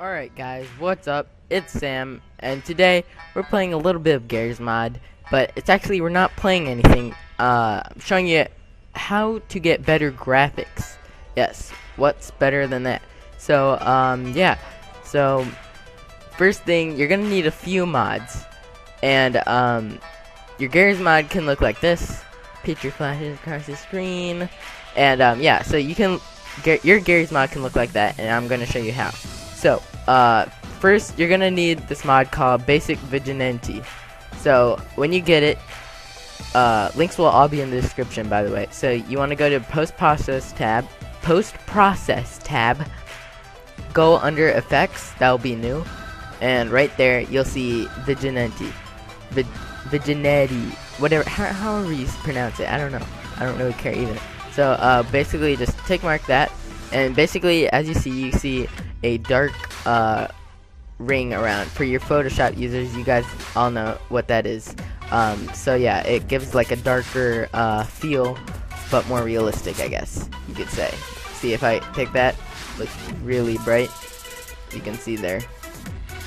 Alright guys, what's up? It's Sam, and today we're playing a little bit of Garry's mod, but it's actually, we're not playing anything. I'm showing you how to get better graphics. Yes, what's better than that? So, yeah. So, first thing, you're gonna need a few mods, and, your Garry's mod can look like this. Picture flashes across the screen, and, yeah, so you can, your Garry's mod can look like that, and I'm gonna show you how. So, first you're gonna need this mod called Basic Vigilante. So, when you get it, links will all be in the description, by the way. So, you want to go to Post Process tab, go under Effects, that will be new, and right there you'll see Vigilante, whatever, however you pronounce it. I don't know. I don't really care either. So, basically, just tick mark that, and basically, as you see a dark ring around. For your Photoshop users, you guys all know what that is. So yeah, it gives like a darker feel, but more realistic, I guess you could say. See, if I pick that, looks really bright. You can see there.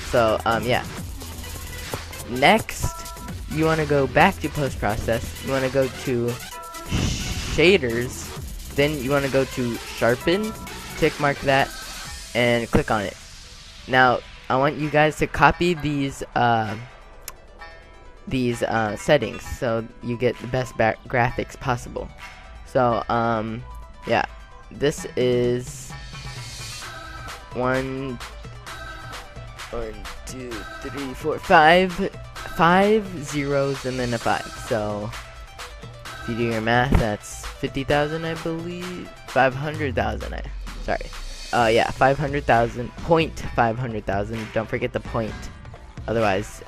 So yeah. Next, you want to go back to post process. You want to go to shaders. Then you want to go to sharpen. Tick mark that and click on it. Now I want you guys to copy these settings so you get the best graphics possible. So yeah, this is 1 2 3 4 5 zeros and then a 5. So if you do your math, that's 50,000, I believe. 500,000. Sorry. Yeah, 500,000. 500,000. Don't forget the point. Otherwise,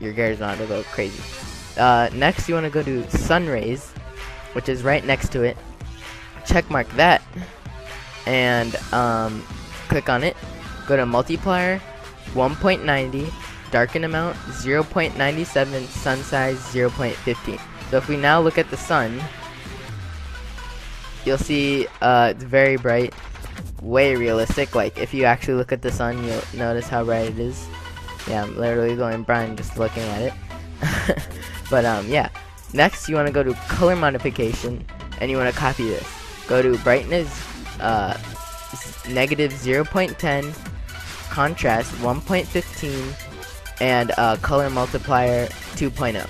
your Garry's mod will go crazy. Next, you want to go to sun rays, which is right next to it. Check mark that, and click on it. Go to multiplier, 1.90, darken amount 0.97, sun size 0.15. So if we now look at the sun, you'll see it's very bright, way realistic. Like if you actually look at the sun, you'll notice how bright it is. Yeah, I'm literally going blind just looking at it. But yeah. Next, you want to go to color modification, and you want to copy this. Go to brightness negative 0.10, contrast 1.15, and color multiplier 2.0.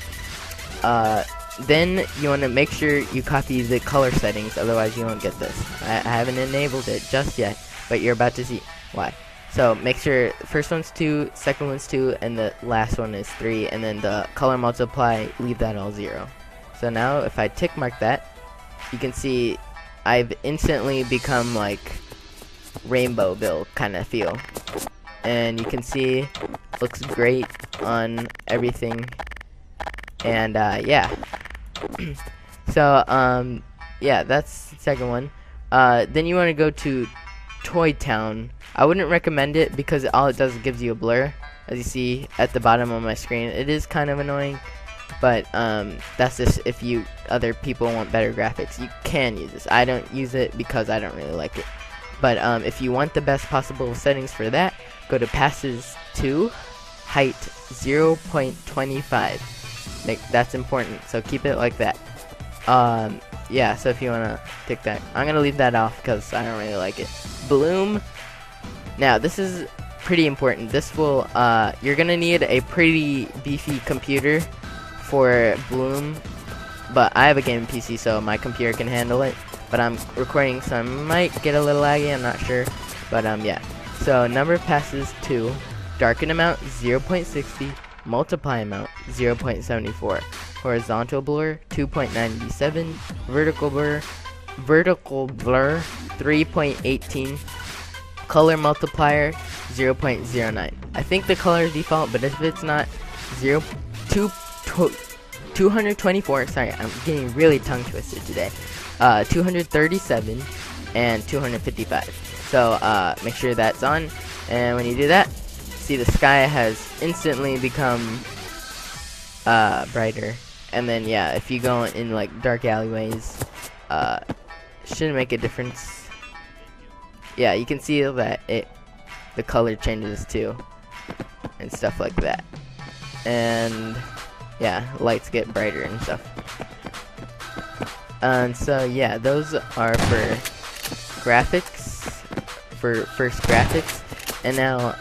Then you want to make sure you copy the color settings, otherwise you won't get this. I haven't enabled it just yet, but you're about to see why. So make sure first one's 2, second one's 2, and the last one is 3, and then the color multiply, leave that all 0. So now if I tick mark that, you can see I've instantly become like rainbow build kind of feel. And you can see looks great on everything. And yeah. So yeah, that's the second one. Then you want to go to Toy Town. I wouldn't recommend it because all it does is gives you a blur, as you see at the bottom of my screen. It is kind of annoying, but that's just if you other people want better graphics. You can use this. I don't use it because I don't really like it. But if you want the best possible settings for that, go to passes 2, height 0.25. That's important, so keep it like that. Yeah, so if you want to tick that, I'm gonna leave that off because I don't really like it. Bloom. Now this is pretty important. This will you're gonna need a pretty beefy computer for bloom, but I have a gaming PC, so my computer can handle it. But I'm recording, so I might get a little laggy, I'm not sure. But yeah. So number of passes 2, darken amount 0.60, multiply amount 0.74, horizontal blur 2.97, vertical blur 3.18, color multiplier 0.09. I think the color is default, but if it's not, 224, sorry, I'm getting really tongue twisted today, 237 and 255. So make sure that's on, and when you do that, see the sky has instantly become brighter. And then yeah, if you go in like dark alleyways, shouldn't make a difference. Yeah, you can see that it the color changes too, and stuff like that. And yeah, lights get brighter and stuff. And so yeah, those are for graphics, for first graphics. And now,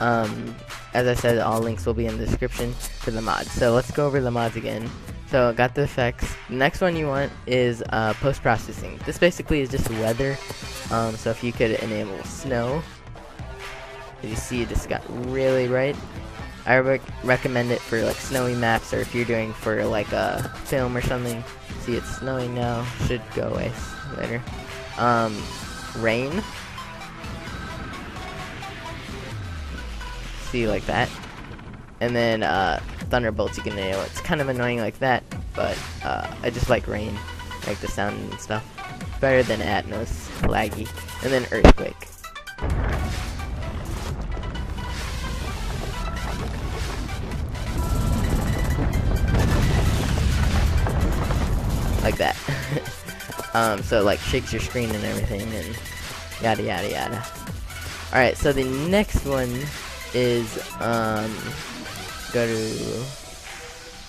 as I said, all links will be in the description for the mods. So let's go over the mods again. So got the effects. The next one you want is post-processing. This basically is just weather. So if you could enable snow, as you see, it just got really bright. I recommend it for like snowy maps, or if you're doing for like a film or something. See, it's snowing now. Should go away later. Rain. See, like that. And then thunderbolts, you can enable. It's kind of annoying like that, but I just like rain, like the sound and stuff. Better than Atmos, laggy. And then earthquake. Like that. So it like shakes your screen and everything, and yada yada yada. Alright, so the next one is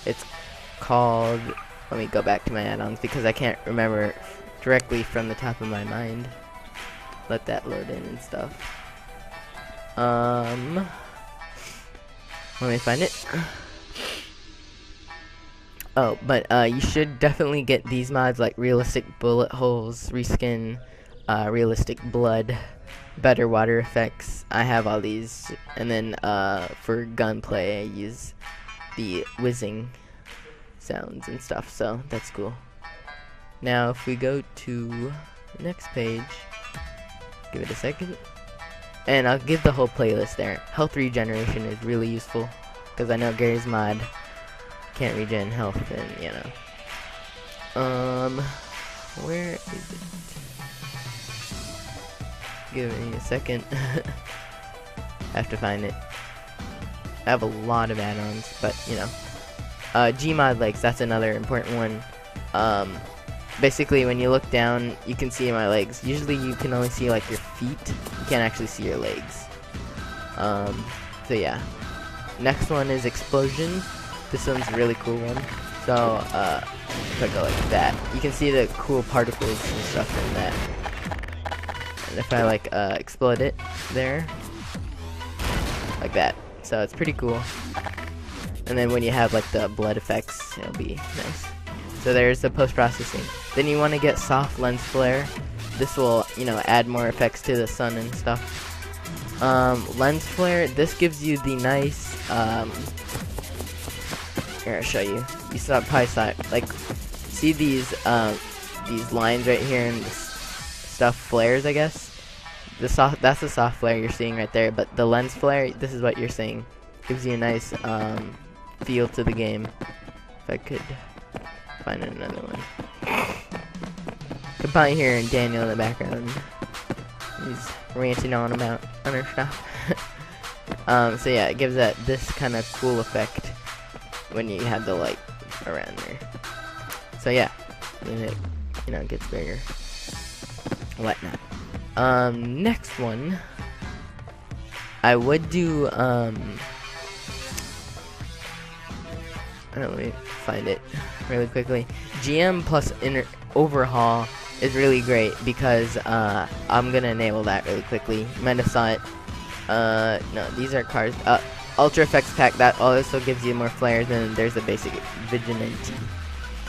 it's called, let me go back to my add-ons because I can't remember directly from the top of my mind. Let that load in and stuff. Let me find it. Oh, but you should definitely get these mods, like realistic bullet holes, reskin, realistic blood, better water effects. I have all these. And then for gunplay, I use the whizzing sounds and stuff, so that's cool. Now if we go to the next page, give it a second, and I'll give the whole playlist there. Health regeneration is really useful, because I know Gary's mod can't regen health, and you know. Where is it? Give me a second. Have to find it. I have a lot of add-ons, but you know. GMOD legs, that's another important one. Basically, when you look down, you can see my legs. Usually you can only see like your feet. You can't actually see your legs. So yeah. Next one is explosion. This one's a really cool one. So, if I go like that, you can see the cool particles and stuff in that. And if I like explode it there, like that. So it's pretty cool. And then when you have like the blood effects, it'll be nice. So there's the post-processing. Then you want to get soft lens flare. This will, you know, add more effects to the sun and stuff. Lens flare, this gives you the nice, here, I'll show you. You probably saw it. Like, see these lines right here and this stuff flares, I guess. That's the soft flare you're seeing right there. But the lens flare, this is what you're seeing. Gives you a nice feel to the game. If I could find another one. You can probably hear Daniel in the background. He's ranting on about other stuff. So yeah, it gives that this kind of cool effect when you have the light around there. So yeah, and it, you know, gets bigger. Whatnot. Next one, I would do let me find it really quickly. GM plus overhaul is really great because I'm gonna enable that really quickly. You might have saw it. No, these are cars. Ultra effects pack, that also gives you more flares, and there's the basic vigilante.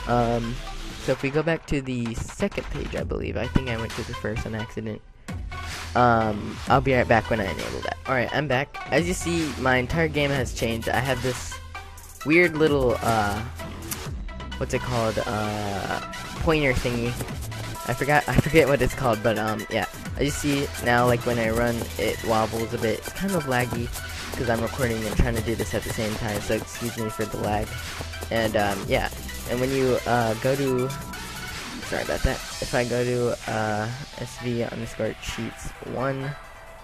So if we go back to the second page, I believe. I think I went to the first on accident. I'll be right back when I enable that. Alright, I'm back. As you see, my entire game has changed. I have this weird little, what's it called, pointer thingy. I forget what it's called, but yeah. As you see now, like when I run, it wobbles a bit. It's kind of laggy because I'm recording and trying to do this at the same time, so excuse me for the lag. And yeah, and when you go to, sorry about that. If I go to SV_cheats1,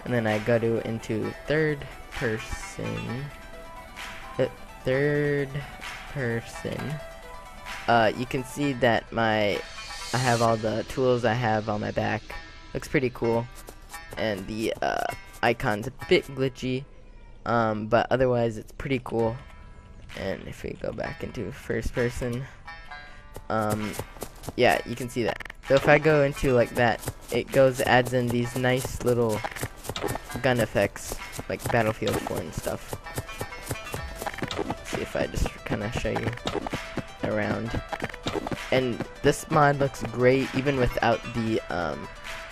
and then I go to into third person, you can see that I have all the tools I have on my back. Looks pretty cool. And the icon's a bit glitchy, but otherwise it's pretty cool. And if we go back into first person, yeah, you can see that. So if I go into like that, it adds in these nice little gun effects, like Battlefield 4 and stuff. Let's see if I just kind of show you around. And this mod looks great even without the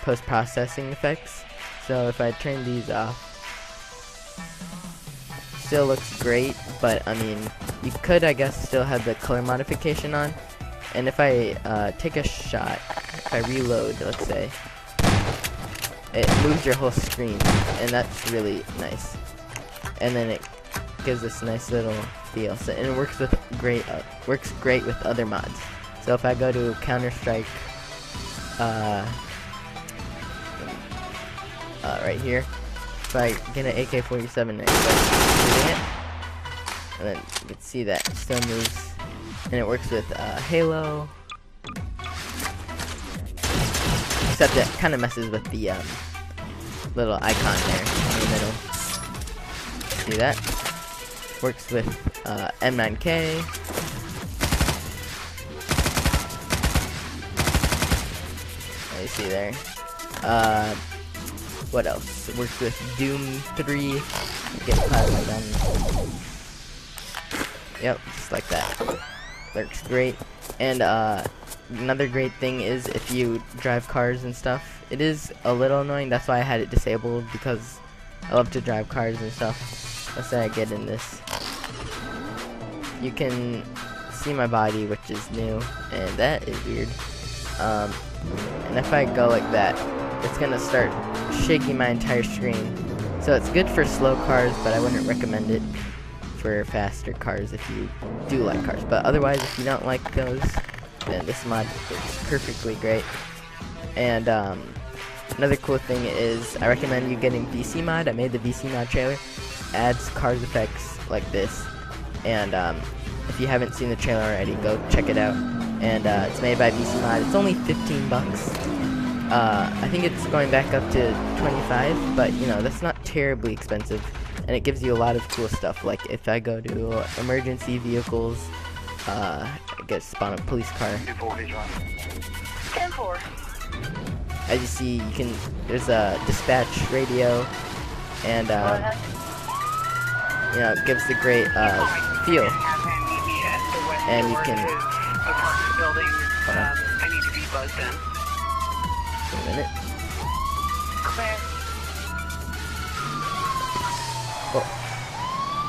post-processing effects. So if I turn these off, still looks great, but I mean, you could, I guess, still have the color modification on. And if I take a shot, if I reload, let's say, it moves your whole screen, and that's really nice. And then it gives this nice little feel. So, and it works with great with other mods. So if I go to Counter-Strike, right here, if I get an AK-47 and shooting it, and then you can see that it still moves, and it works with Halo, except it kind of messes with the little icon there in the middle. See that? Works with M9K. You see there. What else? It works with Doom 3. Get plasma gun. Yep, just like that. Works great. And another great thing is if you drive cars and stuff, it is a little annoying. That's why I had it disabled, because I love to drive cars and stuff. Let's say I get in this. You can see my body, which is new, and that is weird. And if I go like that, it's gonna start shaking my entire screen. So it's good for slow cars, but I wouldn't recommend it for faster cars if you do like cars. But otherwise, if you don't like those, then this mod works perfectly great. And another cool thing is I recommend you getting VC mod. I made the VC mod trailer. Adds cars effects like this. And if you haven't seen the trailer already, go check it out. And it's made by VC mod. It's only 15 bucks. I think it's going back up to 25, but you know, that's not terribly expensive. And it gives you a lot of cool stuff. Like if I go to emergency vehicles, I get spawn a police car. 10-4. As you see, there's a dispatch radio, and you know, it gives the great feel. And you can. Building. I need to be buzzed in. A minute. Clear. Oh,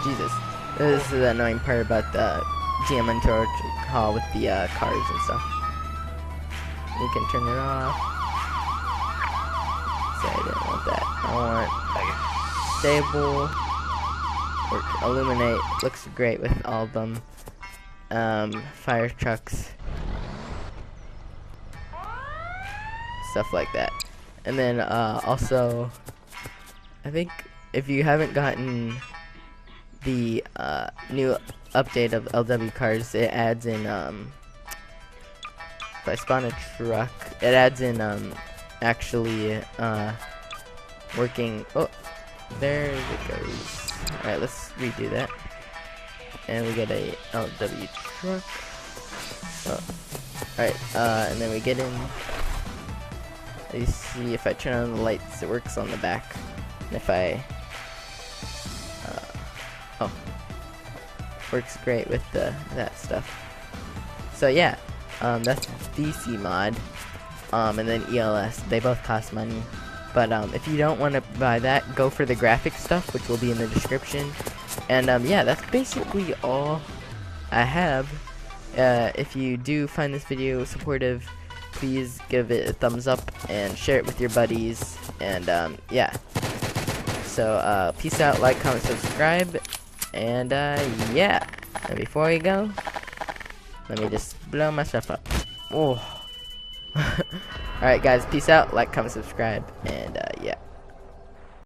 Jesus. This is the annoying part about the GMOD hall with the cars and stuff. You can turn it off. Say I didn't want that. I want stable. Or illuminate. Looks great with all of them. Fire trucks. Stuff like that. And then also, I think if you haven't gotten the new update of LW cars, it adds in if I spawn a truck, it adds in actually working. Oh, there it goes. Alright, let's redo that. And we get a LW truck. Oh. Alright, and then we get in. You see, if I turn on the lights, it works on the back. And if I, oh, works great with that stuff. So yeah, that's DC mod, and then ELS. They both cost money, but if you don't want to buy that, go for the graphic stuff, which will be in the description. And yeah, that's basically all I have. If you do find this video supportive, please give it a thumbs up and share it with your buddies. And yeah, so peace out, like, comment, subscribe, and yeah. And before we go, let me just blow myself up. Oh. Alright guys, peace out, like, comment, subscribe, and